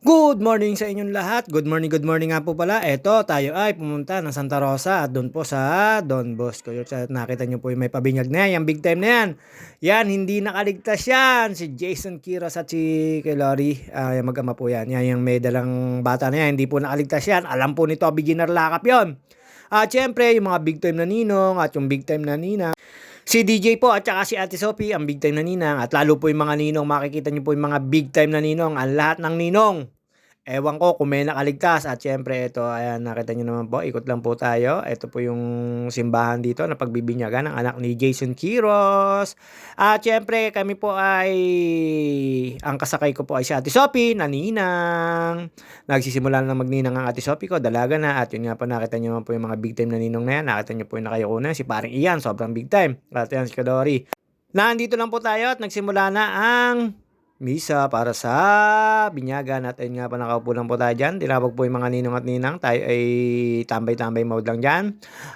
Good morning sa inyong lahat. Good morning nga po pala. Eto, tayo ay pumunta ng Santa Rosa at doon po sa Don Bosco. At nakita nyo po yung may pabinyag na yan, yung big time na yan. Yan, hindi nakaligtas yan. Si Jason Quiroz at si kay Lori, yung mag-ama po yan. Yan, yung may dalang bata na yan, hindi po nakaligtas yan. Alam po nito, beginner lakap yon. At syempre, yung mga big time na ninong at yung big time na nina. Si DJ po at saka si Ate Sophie, ang big time na ninang. At lalo po yung mga ninong, makikita nyo po yung mga big time na ninong. Ang lahat ng ninong. Ewan ko kung may nakaligtas at syempre ito, ayan, nakita nyo naman po, ikot lang po tayo. Ito po yung simbahan dito na pagbibinyagan ng anak ni Jason Quiroz. At syempre kami po ay, ang kasakay ko po ay si Ate Sophie, na ninang. Nagsisimula na magninang ang Ate Sophie ko, dalaga na. At yun nga po, nakita nyo naman po yung mga big time na ninong na yan. Nakita nyo po yung nakayuko na, si paring Ian, sobrang big time. At yan si Kadori. Nandito lang po tayo at nagsimula na ang misa para sa binyagan. At ayun nga pa, nakaupo lang po tayo dyan. Tinawag po yung mga ninong at ninang. Tayo ay tambay-tambay mode lang dyan.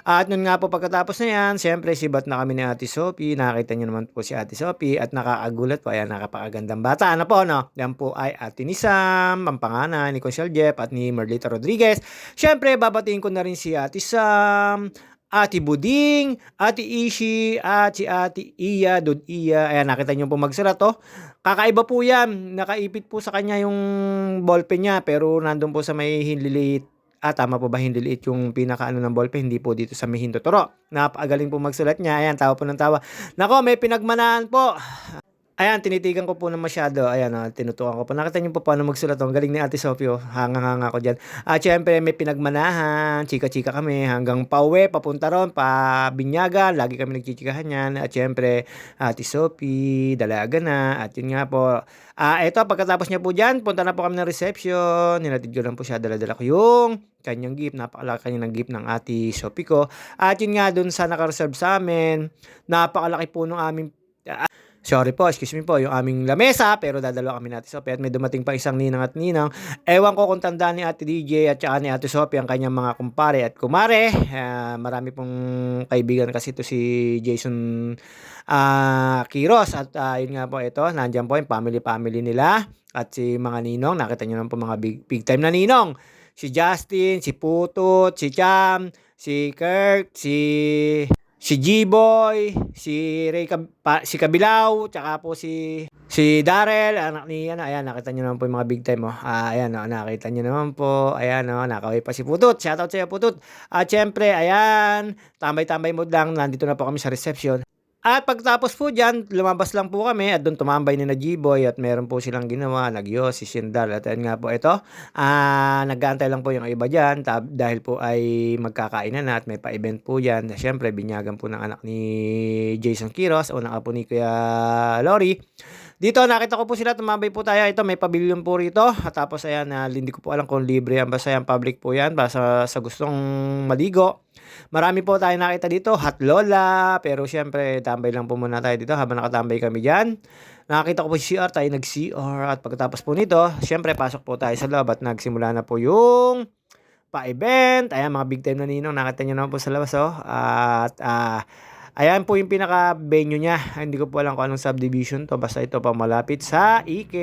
At nun nga po, pagkatapos na yan, siyempre sibat na kami ni Ate Sophie. Nakita nyo naman po si Ate Sophie at nakakagulat po. Ayan, nakapakagandang bata. Ano po, no? Yan po ay Ate ni Sam, ang pangalan ni Conchel Jeff at ni Merlita Rodriguez. Siyempre, babatiin ko na rin si Ate Sam, Ate Buding, Ate Ishi, at si Ate Iya, Dud Iya. Ayan, nakita nyo po magsulat, oh. Kakaiba po yan. Nakaipit po sa kanya yung ballpen niya, pero nandun po sa may hinliliit. Tama po ba hinliliit yung pinakaano ng ballpen? Hindi po dito sa may hindotoro. Napakagaling po magsulat niya. Ayan, tawa po ng tawa. Nako, may pinagmanaan po. Ayan, tinitigan ko po na masyado. Ayan, tinutukan ko po. Nakita niyo po paano magsulat. Ang galing ni Ate Sophie. Hanga-hanga ko dyan. At syempre, may pinagmanahan. Chika-chika kami hanggang pauwi, papunta ron, pabinyagan. Lagi kami nagchichikahan yan. At syempre, Ate Sophie, dalaga na. At yun nga po. Eto, pagkatapos niya po dyan, punta na po kami ng reception. Nilatid ko lang po siya. Dala-dala ko yung kanyang gift. Napakalaki kanya ng gift ng Ate Sophie ko. At yun nga, dun sa nakareserve sa amin, napakalaki po nung aming sorry po, excuse me po, yung aming lamesa, pero dadalawa kami natin Sophie at may dumating pa isang ninang at ninang. Ewan ko kung tanda ni Ate DJ at saka ni Ate Sophie ang kanyang mga kumpare at kumare. Marami pong kaibigan kasi ito si Jason Quiroz at yun nga po, ito, nandyan po yung family nila at si mga ninong. Nakita nyo naman po mga big time na ninong. Si Justin, si Putut, si Cham, si Kirk, si G-Boy, si si Kabilaw, tsaka po si Darrell, anak ni ano, ayan, nakita niyo naman po yung mga big time, oh. Ayan, oh, nakita niyo naman po. Ayan, oh, nakaway pa si Putut. Shoutout sa iyo, Putut. At syempre, ayan, tambay-tambay mode lang. Nandito na po kami sa reception. At pagtapos po dyan, lumabas lang po kami at doon tumambay ni na G-Boy at meron po silang ginawa, si Sindal. At ayun nga po ito, nag-aantay lang po yung iba dyan dahil po ay magkakainan na at may pa-event po dyan. Siyempre, binyagan po ng anak ni Jason Quiroz o ng apo ni Kuya Lori. Dito, nakita ko po sila, tumambay po tayo. Ito, may pavilion po rito. At tapos, ayan, hindi ko po alam kung libre yan. Basta yan, public po yan. Basta sa gustong maligo. Marami po tayo nakita dito, Hot Lola, pero syempre tambay lang po muna tayo dito habang nakatambay kami dyan. Nakakita ko po si CR, tayo nag-CR at pagkatapos po nito, syempre pasok po tayo sa loob at nagsimula na po yung pa-event. Ayan, mga big time na ninong, nakita nyo naman po sa labas, oh. At ayan po yung pinaka-venue niya. Hindi ko po alam kung anong subdivision to, basta ito pa malapit sa EK.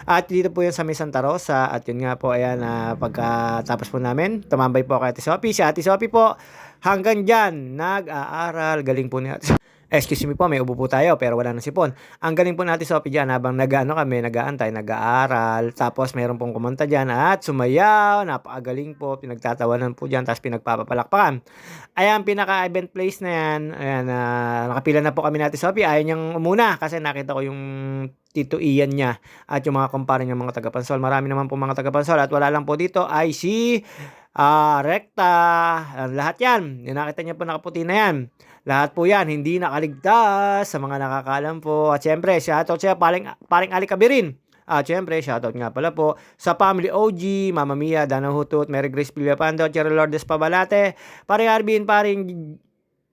At dito po yan sa may Santa Rosa. At yun nga po, ayan, pagkatapos po namin, tumambay po kay Ate Sophie. Si Ate Sophie po, hanggang dyan, nag-aaral. Galing po ni Ate excuse me po, may ubo po tayo, pero wala nang sipon. Ang galing po natin Sophie dyan, habang kami, nag-aantay, nag-aaral. Tapos mayroon pong kumanta dyan at sumayaw. Napakagaling po, pinagtatawanan po dyan, tapos pinagpapalakpakan. Ayan, pinaka-event place na yan. Ayan, nakapila na po kami natin Sophie. Ayaw niyang umuna kasi nakita ko yung Tito Ian niya at yung mga kumpare niya mga taga-Pansol. Marami naman po mga taga-Pansol at wala lang po dito ay si Rekta. Lahat yan. Yung nakita niya po nakaputi na yan. Lahat po yan, hindi nakaligtas sa mga nakakalam po. At syempre, shoutout siya, paring Alikabirin. At syempre, shoutout nga pala po sa Family OG, Mama Mia, Dana Hutut, Mary Grace Villapando, Cherry Lourdes Pabalate, paring Arvin, paring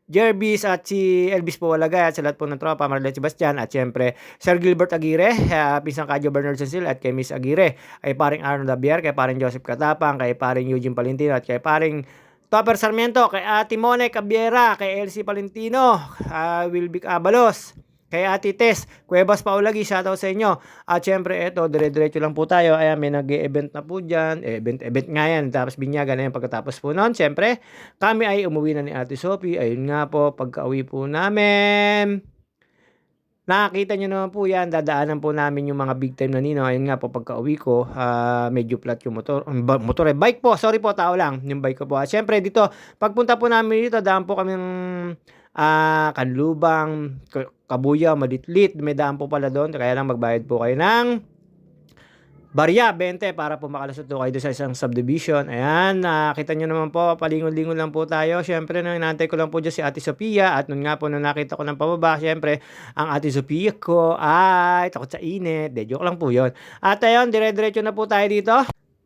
Jervis at si Elvis Powalagay at sa lahat po ng tropa, Marlet Sebastian at syempre Sir Gilbert Aguirre, pisang Kadyo Bernard Cecil at kay Miss Aguirre, kay paring Arnold Dabier, kay paring Joseph Katapang, kay paring Eugene Palentino at kay paring Topper Sarmiento, kay Ate Mone Cabiera, kay Elsie Palentino, Wilbic Abalos, Kay Ate Tess, Cuevas Paulagi, shoutout sa inyo. At syempre, eto, dire-diretso lang po tayo. Ayan, may nag-e-event na po dyan. Event nga yan. Tapos binyagan na yan pagkatapos po noon. Syempre, kami ay umuwi na ni Ate Sophie. Ayun nga po, pagka-uwi po namin. Nakakita nyo naman po yan, dadaanan po namin yung mga big time na nino. Ayun nga po, pagka-uwi ko, medyo flat yung bike po, sorry po, tao lang, yung bike ko po. At syempre dito, pagpunta po namin dito, daan po kami ng Kanlubang, Kabuya, Malitlit, may daan po pala doon. Kaya lang magbayad po kayo ng barya, 20 para po makalusot po kayo doon sa isang subdivision. Ayan, nakita nyo naman po, palingon-lingon lang po tayo. Syempre, nung inantay ko lang po dyan si Ate Sophia. At nun nga po, nung nakita ko ng pababa, syempre, ang Ate Sophia ko ay takot sa init. De, joke lang po yun. At ayun, dire-diretso na po tayo dito.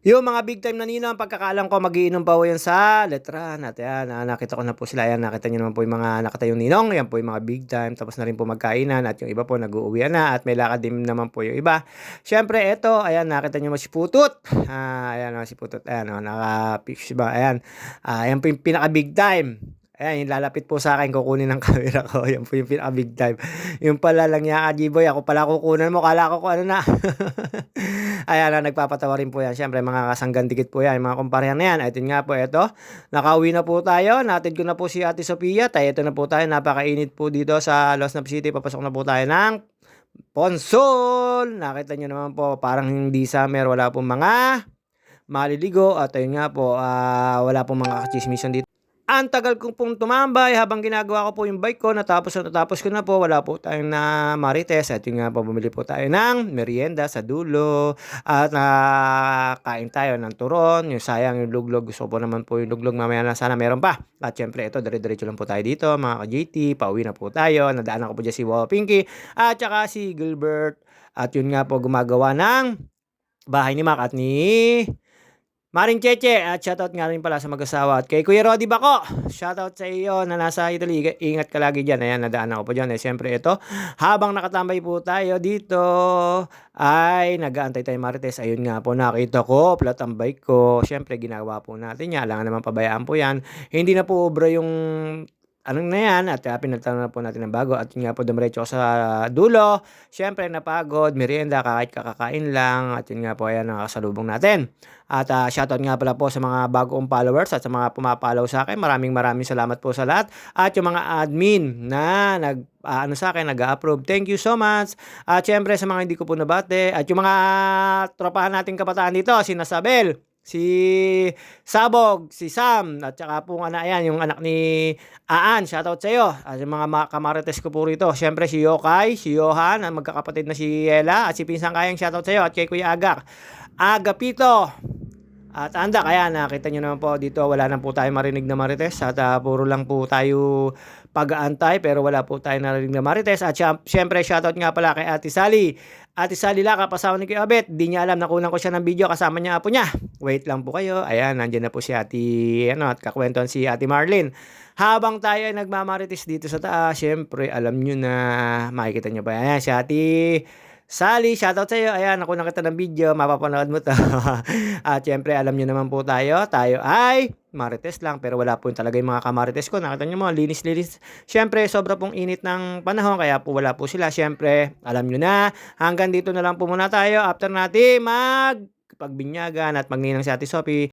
Yung mga big time na nino, ang pagkakaalam ko, magiinom pa po yan sa letran. At yan, nakita ko na po sila. Ayan, nakita nyo naman po yung mga nakatayong ninong. Yan po yung mga big time. Tapos na rin po magkainan. At yung iba po, nag-uuwian na. At may lakad din naman po yung iba. Siyempre, eto, ayan, nakita nyo mo si Putut. Ayan, si Putut. Ayan, naka-picture ba? Ayan, ayan po yung pinaka-big time. Ayan, yung lalapit po sa akin, kukunin ng camera ko. Yan po yung pinaka-big time. Yung pala lang niya, G-boy, ako pala kukunan mo. Kala ko kung ano na. Ayan, nagpapatawa rin po yan. Siyempre, mga kasanggan dikit po yan. Mga kumparehan na yan. At yun nga po, eto. Nakauwi na po tayo. Natid ko na po si Ate Sophia. Tayo ito na po tayo. Napakainit po dito sa Los Angeles City. Papasok na po tayo ng Ponsol. Nakita nyo naman po, parang hindi summer. Wala pong mga maliligo. At ayun nga po, wala pong mga kachismission dito. Ang tagal kong pong tumambay habang ginagawa ko po yung bike ko. Natapos ko na po. Wala po tayong na marites. At yun nga po, bumili po tayo ng merienda sa dulo. At kain tayo ng turon. Yung sayang yung luglog. Gusto po naman po yung luglog. Mamaya na sana meron pa. At syempre ito, dire-diretso lang po tayo dito. Mga ka-JT, pauwi na po tayo. Nadaanan ko po dyan si Wow Pinky. At saka si Gilbert. At yun nga po, gumagawa ng bahay ni Mac at ni Maring Cheche. At shoutout nga rin pala sa mag-asawa. At kay Kuya Roddy Bako, shoutout sa iyo na nasa Italy. Ingat ka lagi dyan. Ayan, nadaanan ko po dyan. Siyempre ito, habang nakatambay po tayo dito, ay nag-aantay tayo Marites. Ayun nga po, nakita ko, flat ang bike ko. Siyempre, ginawa po natin yan. Alangan naman pabayaan po yan. Hindi na po obra yung anong na yan, at pinagtanong na po natin ng bago. At yun nga po, dumiretso ko sa dulo. Siyempre, napagod, merienda, kakakain lang. At yun nga po, ayan, nakasalubong natin. At shoutout nga pala po sa mga bagong followers at sa mga pumapollow sa akin. Maraming salamat po sa lahat. At yung mga admin na sa akin, nag-approve. Thank you so much. At syempre, sa mga hindi ko po nabate. At yung mga tropahan nating kabataan dito, si Nasabel, si Sabog, si Sam, at saka po ayan, yung anak ni Aan, shoutout sa iyo. At yung mga kamarites ko po rito, syempre si Yokay, si Johan, ang magkakapatid na si Ella, at si Pinsang Kayang, shoutout sa iyo, at kay Kuya Agapito. At anda, kaya nakita nyo naman po dito, wala na po tayo marinig na marites. At puro lang po tayo pag-aantay, pero wala po tayo narinig na marites. At syempre, shoutout nga pala kay Ate Sally. Ate Sally Laka, pasawa ni Kuya Abet. Di niya alam, nakunan ko siya ng video kasama niya apo niya. Wait lang po kayo. Ayan, nandiyan na po si Ate, at kakwentuhan si Ate Marlene. Habang tayo ay nagmamarites dito sa taas, syempre, alam nyo na, makikita nyo pa. Ayan, si Ate Sally, shoutout sa iyo. Ayan, ako nakita ng video, mapapanood mo to. At syempre, alam niyo naman po tayo ay marites lang, pero wala po yung talaga yung mga kamarites ko. Nakita niyo mo, linis-linis. Syempre, sobra pong init ng panahon, kaya po wala po sila. Syempre, alam niyo na, hanggang dito na lang po muna tayo. After natin pagbinyagan at magninang si Ate Sophie,